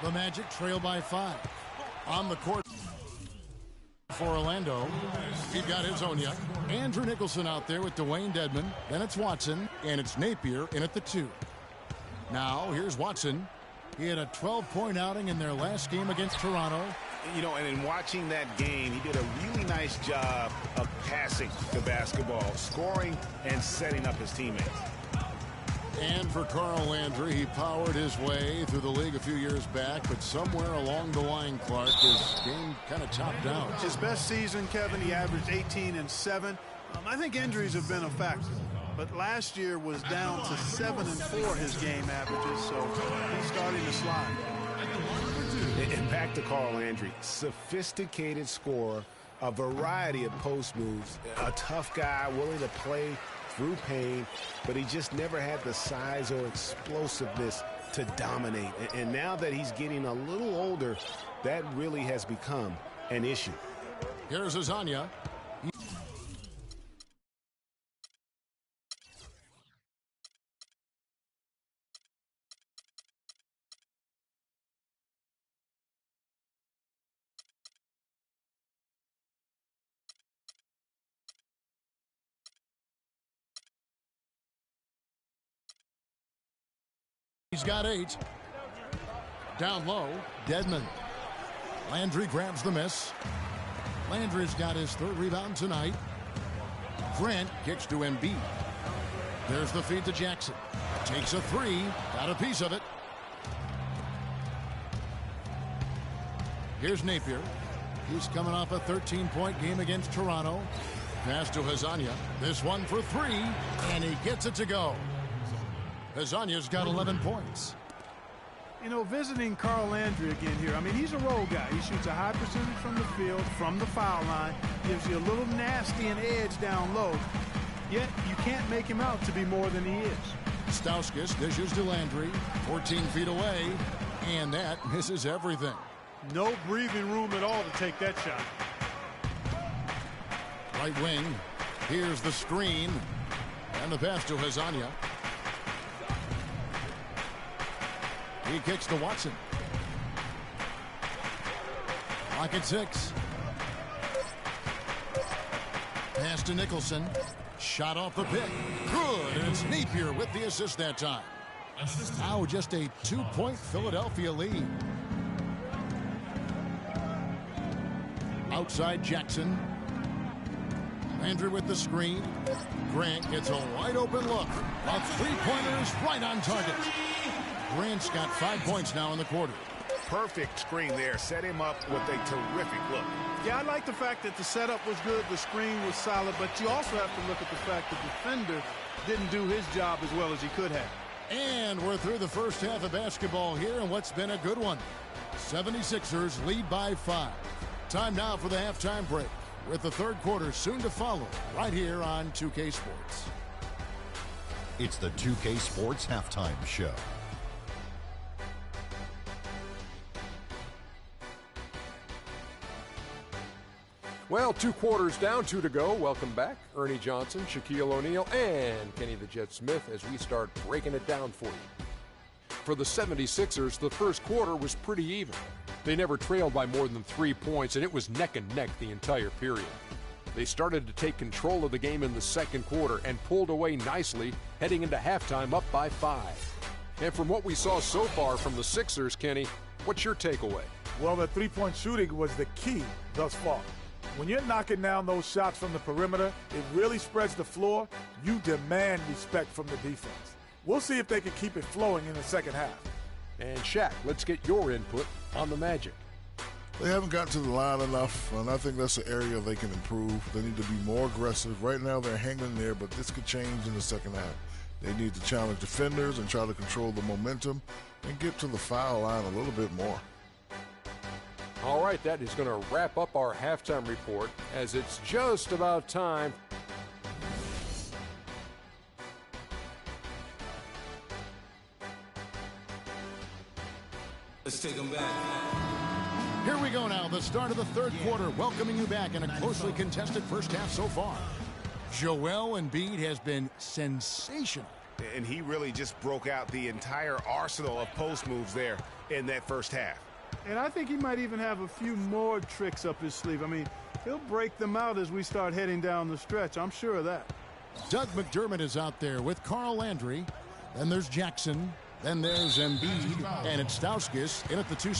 The Magic trail by 5. On the court for Orlando. He got his own yet. Andrew Nicholson out there with Dwayne Dedmon. Then it's Watson, and it's Napier in at the 2. Now, here's Watson. He had a 12-point outing in their last game against Toronto. You know, and in watching that game, he did a really nice job of passing the basketball, scoring, and setting up his teammates. And for Carl Landry, he powered his way through the league a few years back, but somewhere along the line, Clark, his game kind of topped out. His best season, Kevin, he averaged 18 and 7. I think injuries have been a factor, but last year was down to 7 and 4 his game averages, so he's starting to slide. And back to Carl Landry, sophisticated scorer, a variety of post moves, a tough guy willing to play through pain, but he just never had the size or explosiveness to dominate. And now that he's getting a little older, that really has become an issue. Here's Azania. He's got 8. Down low, Dedmon. Landry grabs the miss. Landry's got his 3rd rebound tonight. Grant kicks to Embiid. There's the feed to Jackson. Takes a 3. Got a piece of it. Here's Napier. He's coming off a 13-point game against Toronto. Pass to Hazanya. This one for 3, and he gets it to go. Hazanya's got 11 points. You know, visiting Carl Landry again here, I mean, he's a role guy. He shoots a high percentage from the field, from the foul line, gives you a little nasty and edge down low, yet you can't make him out to be more than he is. Stauskas dishes to Landry, 14 feet away, and that misses everything. No breathing room at all to take that shot. Right wing, here's the screen, and the pass to Hazanya. He kicks to Watson. Lock at 6. Pass to Nicholson. Shot off the pick. Good, and it's Napier with the assist that time. Now just a 2-point Philadelphia lead. Outside Jackson. Landry with the screen. Grant gets a wide open look. A 3-pointer is right on target. Grant's got 5 points now in the quarter. Perfect screen there. Set him up with a terrific look. Yeah, I like the fact that the setup was good, the screen was solid, but you also have to look at the fact the defender didn't do his job as well as he could have. And we're through the first half of basketball here, and what's been a good one. 76ers lead by 5. Time now for the halftime break, with the 3rd quarter soon to follow, right here on 2K Sports. It's the 2K Sports Halftime Show. Well, 2 quarters down, 2 to go. Welcome back, Ernie Johnson, Shaquille O'Neal, and Kenny the Jet Smith as we start breaking it down for you. For the 76ers, the first quarter was pretty even. They never trailed by more than 3 points, and it was neck and neck the entire period. They started to take control of the game in the second quarter and pulled away nicely, heading into halftime up by 5. And from what we saw so far from the Sixers, Kenny, what's your takeaway? Well, the three-point shooting was the key thus far. When you're knocking down those shots from the perimeter, it really spreads the floor. You demand respect from the defense. We'll see if they can keep it flowing in the second half. And Shaq, let's get your input on the Magic. They haven't gotten to the line enough, and I think that's an area they can improve. They need to be more aggressive. Right now they're hanging there, but this could change in the second half. They need to challenge defenders and try to control the momentum and get to the foul line a little bit more. All right, that is going to wrap up our halftime report, as it's just about time. Let's take them back. Here we go now, the start of the 3rd quarter, welcoming you back in a closely contested first half so far. Joel Embiid has been sensational. And he really just broke out the entire arsenal of post moves there in that first half. And I think he might even have a few more tricks up his sleeve. I mean, he'll break them out as we start heading down the stretch. I'm sure of that. Doug McDermott is out there with Carl Landry. Then there's Jackson. Then there's Embiid. And it's Stauskas in at the 2.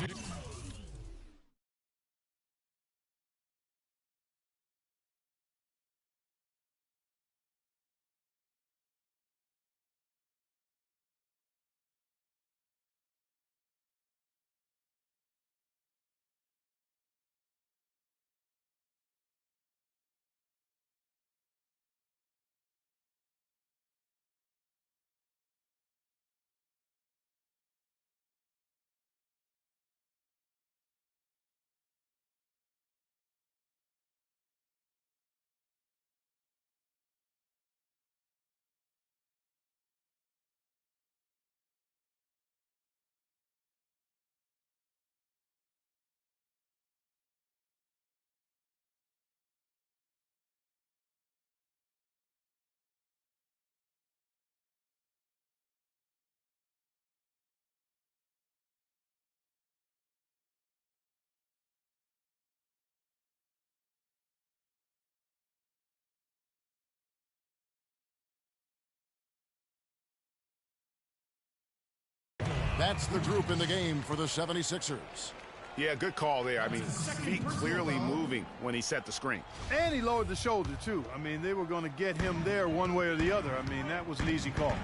That's the group in the game for the 76ers. Yeah, good call there. I mean, feet clearly moving when he set the screen. And he lowered the shoulder, too. I mean, they were going to get him there one way or the other. I mean, that was an easy call.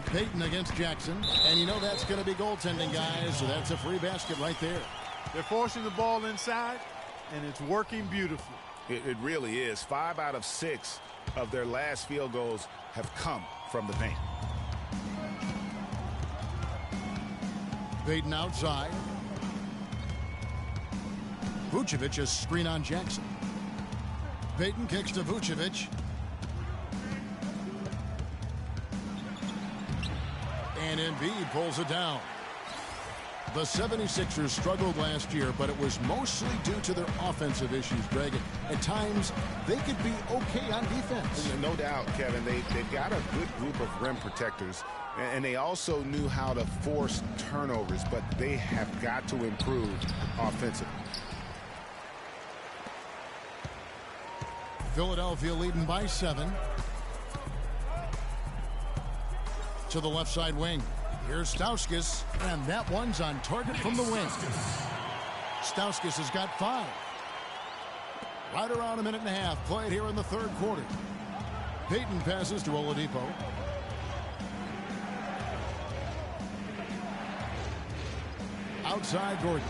Payton against Jackson. And you know that's going to be goaltending, guys. So that's a free basket right there. They're forcing the ball inside, and it's working beautifully. It really is. 5 out of 6 of their last field goals have come from the paint. Payton outside. Vucevic is screen on Jackson. Payton kicks to Vucevic. And Embiid pulls it down. The 76ers struggled last year, but it was mostly due to their offensive issues, Greg. At times, they could be okay on defense. No doubt, Kevin. They've got a good group of rim protectors, and they also knew how to force turnovers, but they have got to improve offensively. Philadelphia leading by 7. To the left side wing. Here's Stauskas, and that one's on target from the wing. Stauskas has got 5. Right around a minute and a half played here in the third quarter. Payton passes to Oladipo. Outside Gordon.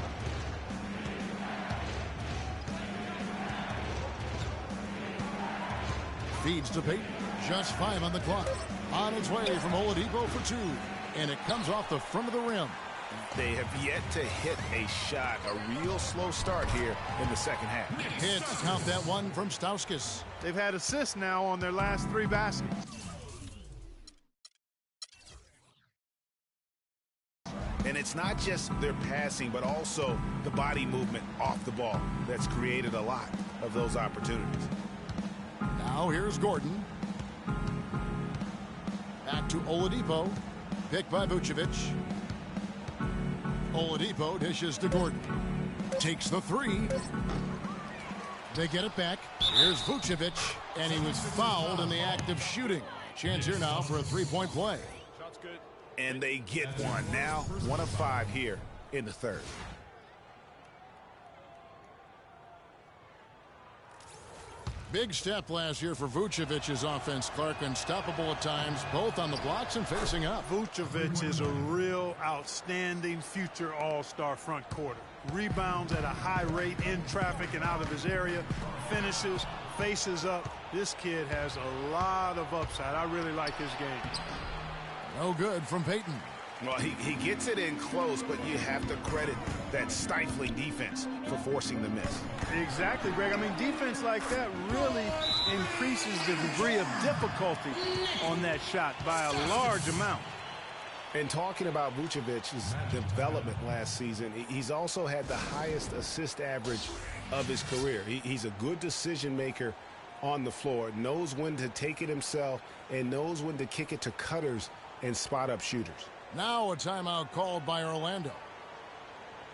Feeds to Payton. Just 5 on the clock. On its way from Oladipo for 2. And it comes off the front of the rim. They have yet to hit a shot. A real slow start here in the second half. Hits, count that one from Stauskas. They've had assists now on their last 3 baskets. And it's not just their passing, but also the body movement off the ball that's created a lot of those opportunities. Now here's Gordon. Back to Oladipo. Picked by Vucevic. Oladipo dishes to Gordon. Takes the 3. They get it back. Here's Vucevic, and he was fouled in the act of shooting. Chance here now for a 3-point play. Shot's good. And they get one. Now 1 of 5 here in the third. Big step last year for Vucevic's offense, Clark. Unstoppable at times, both on the blocks and facing up. Vucevic is a real outstanding future all-star front quarter. Rebounds at a high rate in traffic and out of his area. Finishes, faces up. This kid has a lot of upside. I really like his game. No good from Payton. Well, he gets it in close, but you have to credit that stifling defense for forcing the miss. Exactly, Greg. I mean, defense like that really increases the degree of difficulty on that shot by a large amount. And talking about Vucevic's development last season, he's also had the highest assist average of his career. He's a good decision maker on the floor, knows when to take it himself, and knows when to kick it to cutters and spot up shooters. Now a timeout called by Orlando.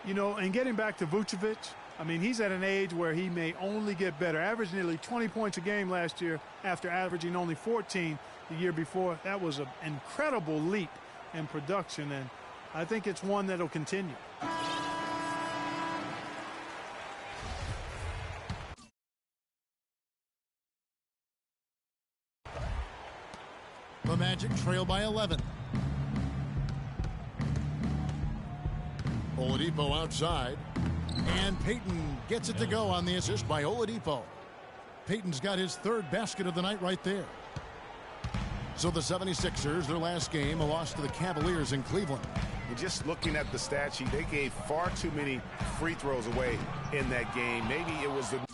You know, and getting back to Vucevic, I mean, he's at an age where he may only get better. Averaged nearly 20 points a game last year after averaging only 14 the year before. That was an incredible leap in production, and I think it's one that'll continue. The Magic trail by 11. Oladipo outside. And Payton gets it to go on the assist by Oladipo. Payton's got his third basket of the night right there. So the 76ers, their last game, a loss to the Cavaliers in Cleveland. And just looking at the stat sheet, they gave far too many free throws away in that game. Maybe it was the